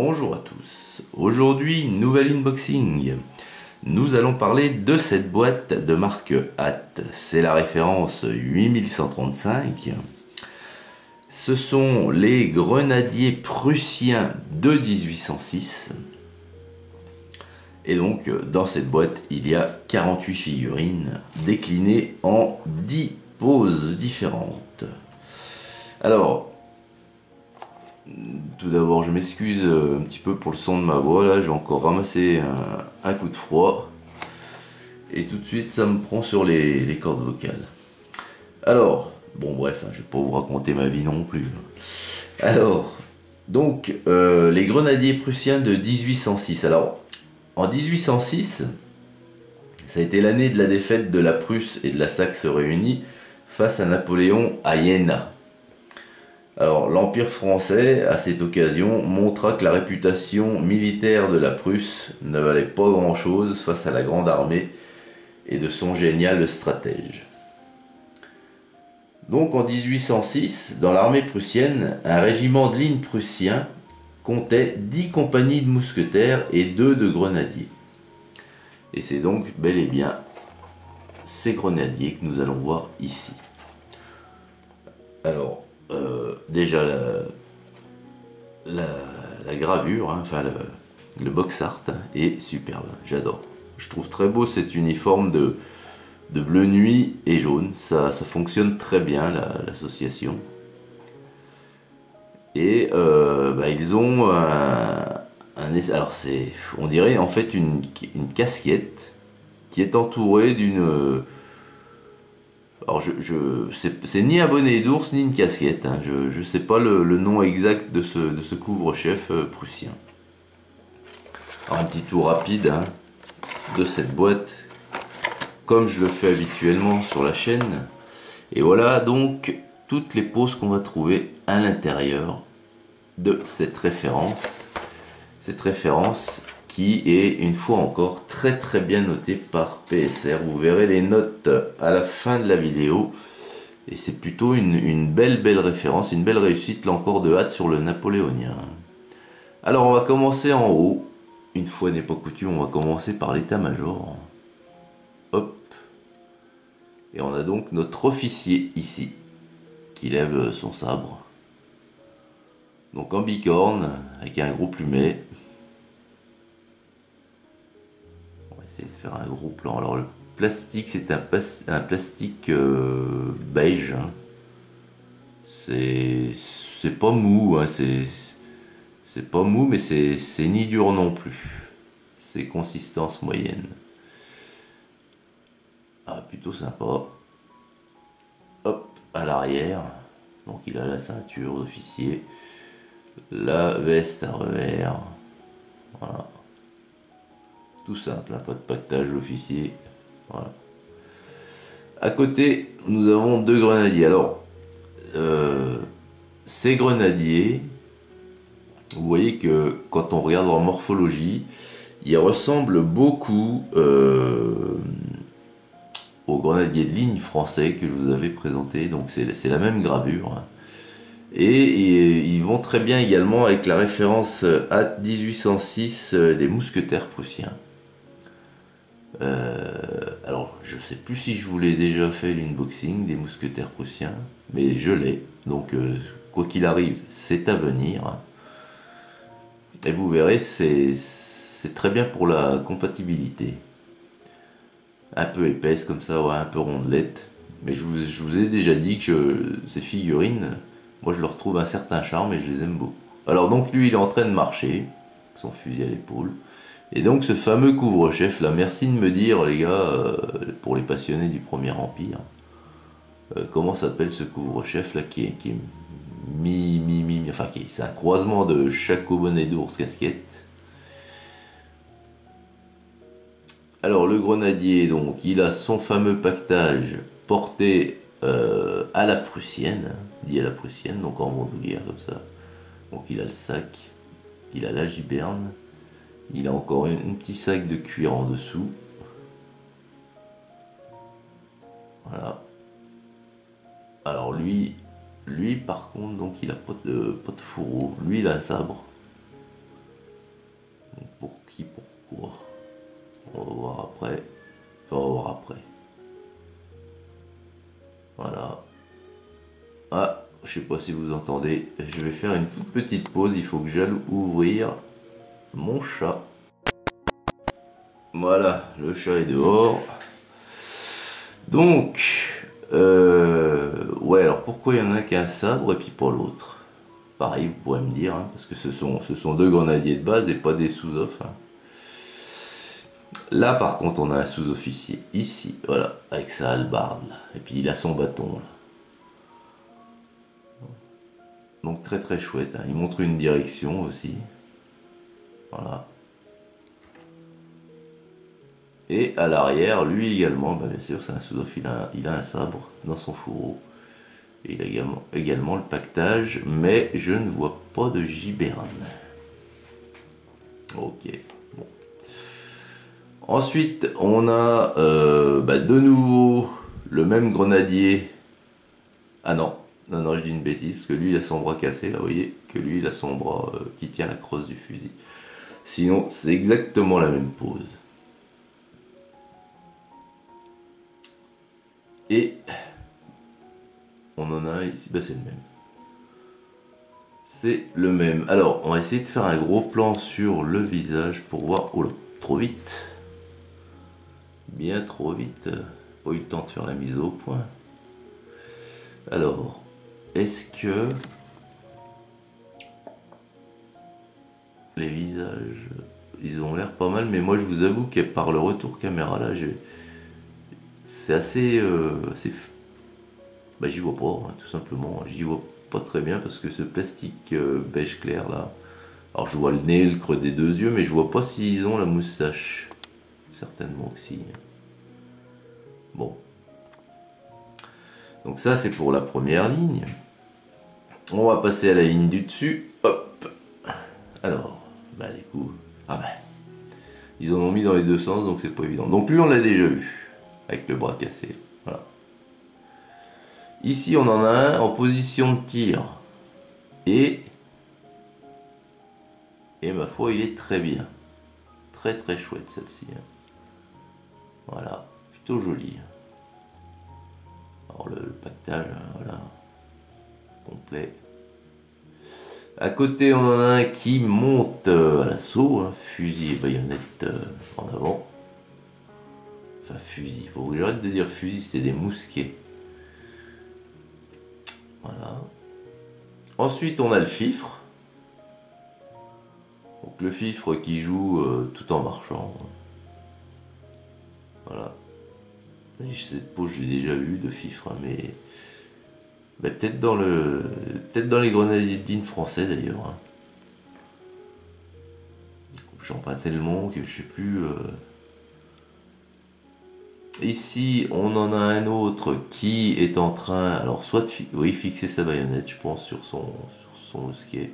Bonjour à tous, aujourd'hui nouvel unboxing. Nous allons parler de cette boîte de marque Hatt, c'est la référence 8135. Ce sont les grenadiers prussiens de 1806. Et donc dans cette boîte il y a 48 figurines déclinées en 10 poses différentes. Alors, tout d'abord, je m'excuse un petit peu pour le son de ma voix, là j'ai encore ramassé un coup de froid et tout de suite ça me prend sur les cordes vocales. Alors, bon bref, je vais pas vous raconter ma vie non plus. Alors, donc les grenadiers prussiens de 1806. Alors, en 1806, ça a été l'année de la défaite de la Prusse et de la Saxe réunies face à Napoléon à Iéna. Alors, l'Empire français, à cette occasion, montra que la réputation militaire de la Prusse ne valait pas grand-chose face à la grande armée et de son génial stratège. Donc, en 1806, dans l'armée prussienne, un régiment de ligne prussien comptait 10 compagnies de mousquetaires et 2 de grenadiers. Et c'est donc bel et bien ces grenadiers que nous allons voir ici. Alors, déjà la gravure, hein, enfin le box art est superbe, j'adore. Je trouve très beau cet uniforme de bleu nuit et jaune, ça fonctionne très bien l'association. Et ils ont alors on dirait en fait une casquette qui est entourée d'une... Alors c'est ni un bonnet d'ours ni une casquette, hein. Je sais pas le nom exact de ce couvre-chef prussien. Alors un petit tour rapide, hein, de cette boîte, comme je le fais habituellement sur la chaîne. Et voilà donc toutes les poses qu'on va trouver à l'intérieur de cette référence. Cette référence qui est une fois encore très bien noté par PSR. Vous verrez les notes à la fin de la vidéo et c'est plutôt une belle référence, une belle réussite là encore de Hatt sur le napoléonien. Alors on va commencer en haut, une fois n'est pas coutume, on va commencer par l'état-major. Hop, et on a donc notre officier ici qui lève son sabre, donc en bicorne avec un gros plumet. De faire un gros plan. Alors le plastique, c'est un plastique beige, hein. C'est pas mou, hein. C'est pas mou, mais c'est ni dur non plus, c'est consistance moyenne. Ah, plutôt sympa. Hop, à l'arrière, donc il a la ceinture d'officier, la veste à revers, voilà. Tout simple, hein, pas de pactage l'officier. Voilà. À côté, nous avons 2 grenadiers. Alors, ces grenadiers, vous voyez que quand on regarde leur morphologie, ils ressemblent beaucoup aux grenadiers de ligne français que je vous avais présenté. Donc c'est la même gravure, hein. Et ils vont très bien également avec la référence Hatt 1806 des mousquetaires prussiens. Alors je sais plus si je vous l'ai déjà fait l'unboxing des mousquetaires prussiens, mais je l'ai, donc quoi qu'il arrive c'est à venir, hein. Et vous verrez c'est très bien pour la compatibilité, un peu épaisse comme ça, ouais, un peu rondelette, mais je vous ai déjà dit que ces figurines, moi je leur trouve un certain charme et je les aime beaucoup. Alors donc lui il est en train de marcher, son fusil à l'épaule. Et donc ce fameux couvre-chef là, merci de me dire les gars, pour les passionnés du Premier Empire, comment s'appelle ce couvre-chef là qui est enfin c'est un croisement de chaco bonnet d'ours casquette. Alors le grenadier, donc il a son fameux pactage porté à la prussienne, dit à la prussienne, donc en bandoulière comme ça. Donc il a le sac, il a la giberne. Il a encore un petit sac de cuir en dessous. Voilà. Alors lui par contre, donc il a pas de fourreau. Lui il a un sabre. pour qui, pourquoi. On va voir après. Enfin, on va voir après. Voilà. Ah, je sais pas si vous entendez. Je vais faire une toute petite pause. Il faut que j'aille ouvrir mon chat. Voilà, le chat est dehors. Donc, ouais, alors pourquoi il y en a qu'un sabre et puis pas l'autre? Pareil, vous pourrez me dire, hein, parce que ce sont deux grenadiers de base et pas des sous-off. Hein. Là, par contre, on a un sous-officier, ici, voilà, avec sa hallebarde, là. Et puis il a son bâton, là. Donc très très chouette, hein. Il montre une direction aussi. Voilà. Et à l'arrière, lui également, bah bien sûr, c'est un sous-off, il a un sabre dans son fourreau. Et il a également le pactage, mais je ne vois pas de giberne. Ok. Bon. Ensuite, on a de nouveau le même grenadier. Ah non, non, je dis une bêtise, parce que lui, il a son bras cassé, là, vous voyez, que lui, il a son bras qui tient la crosse du fusil. Sinon, c'est exactement la même pose. Et on en a un ici, bah c'est le même. C'est le même. Alors, on va essayer de faire un gros plan sur le visage pour voir... Oh là, trop vite. Bien trop vite. Pas eu le temps de faire la mise au point. Alors, est-ce que... les visages, ils ont l'air pas mal, mais moi je vous avoue que par le retour caméra là, c'est assez... j'y vois pas, hein, tout simplement. J'y vois pas très bien parce que ce plastique beige clair là... Alors je vois le nez, le creux des deux yeux, mais je vois pas s'ils ont la moustache. Certainement que si. Bon. Donc ça c'est pour la première ligne. On va passer à la ligne du dessus. Hop. Alors, du coup... Ah ils en ont mis dans les deux sens, donc c'est pas évident. Donc lui on l'a déjà vu. Avec le bras cassé. Voilà. Ici on en a un en position de tir. Et ma foi il est très bien. Très très chouette celle-ci. Voilà. Plutôt joli. Alors le pactage, voilà. Complet. À côté, on en a un qui monte à l'assaut, hein, fusil et baïonnette en avant. Enfin, fusil, faut que j'arrête de dire fusil, c'était des mousquets. Voilà. Ensuite, on a le fifre. Donc, le fifre qui joue tout en marchant. Voilà. Cette pose, j'ai déjà eu de fifre, hein, mais. Peut-être dans les grenadiers de Digne français d'ailleurs. Hein. J'en pas tellement que je sais plus. Ici, on en a un autre qui est en train, alors soit de fixer sa baïonnette, je pense, sur son mousquet,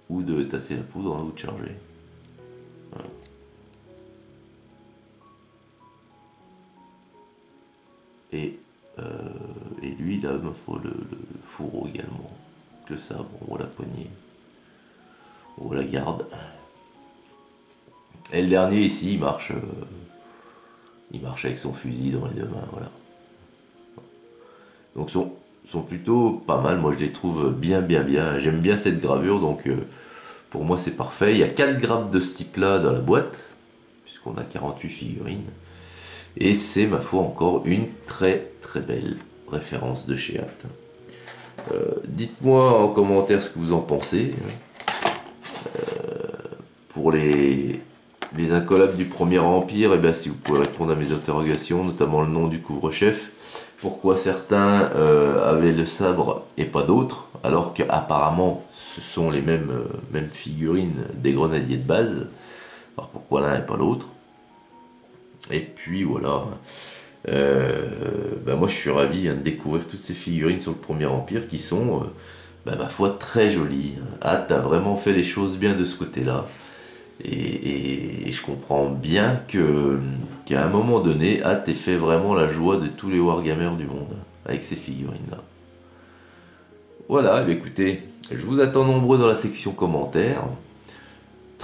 ou de tasser la poudre, hein, ou de charger. Voilà. Et lui, là, il me faut le fourreau également, le sabre, on voit la poignée, on voit la garde. Et le dernier ici, il marche avec son fusil dans les deux mains, voilà. Donc sont plutôt pas mal, moi je les trouve bien. J'aime bien cette gravure, donc pour moi c'est parfait. Il y a 4 grammes de ce type là dans la boîte, puisqu'on a 48 figurines. Et c'est ma foi encore une très très belle référence de chez Apt. Dites-moi en commentaire ce que vous en pensez. Pour les incollables du Premier Empire, et bien si vous pouvez répondre à mes interrogations, notamment le nom du couvre-chef, pourquoi certains avaient le sabre et pas d'autres, alors qu'apparemment ce sont les mêmes figurines des grenadiers de base, alors pourquoi l'un et pas l'autre. Et puis voilà, moi je suis ravi de découvrir toutes ces figurines sur le Premier Empire qui sont, ma foi, très jolies. Ah, t'as vraiment fait les choses bien de ce côté-là. Et je comprends bien qu'à un moment donné, t'es fait vraiment la joie de tous les wargamers du monde avec ces figurines-là. Voilà, écoutez, je vous attends nombreux dans la section commentaires.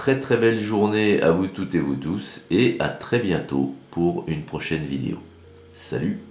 très très belle journée à vous toutes et vous tous, et à très bientôt pour une prochaine vidéo. Salut!